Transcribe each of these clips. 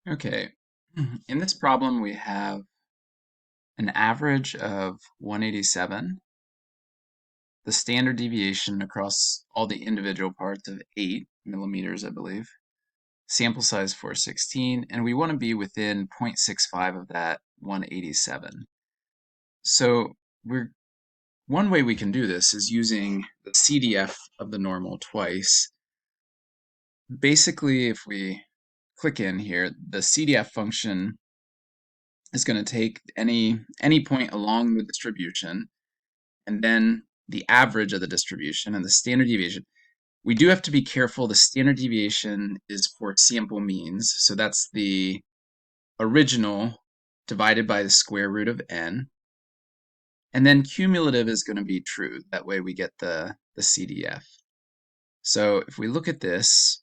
Okay, in this problem we have an average of 187, the standard deviation across all the individual parts of 8 millimeters, I believe, sample size 416, and we want to be within 0.65 of that 187. So one way we can do this is using the CDF of the normal twice. Basically, if we click in here, the CDF function is going to take any point along the distribution and then the average of the distribution and the standard deviation. We do have to be careful. The standard deviation is for sample means, so that's the original divided by the square root of n. And then cumulative is going to be true. That way we get the CDF. So if we look at this,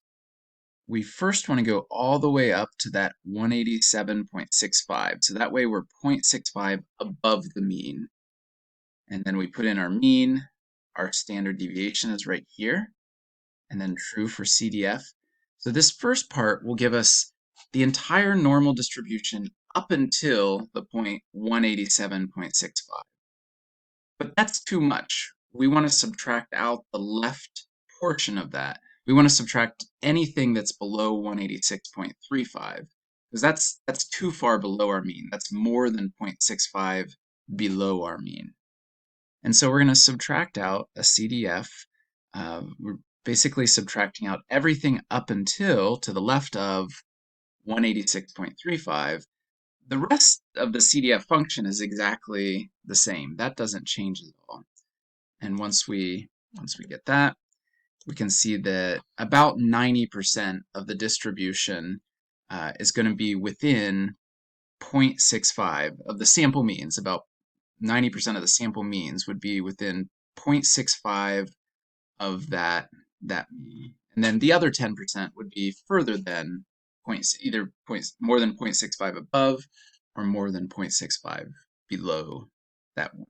we first want to go all the way up to that 187.65. So that way we're 0.65 above the mean. And then we put in our mean, our standard deviation is right here, and then true for CDF. So this first part will give us the entire normal distribution up until the point 187.65. But that's too much. We want to subtract out the left portion of that. We want to subtract anything that's below 186.35 because that's too far below our mean. That's more than 0.65 below our mean. And so we're going to subtract out a CDF. We're basically subtracting out everything up until to the left of 186.35. The rest of the CDF function is exactly the same. That doesn't change at all. And once we get that, we can see that about 90% of the distribution is going to be within 0.65 of the sample means. About 90% of the sample means would be within 0.65 of that mean. And then the other 10% would be further than more than 0.65 above or more than 0.65 below that one.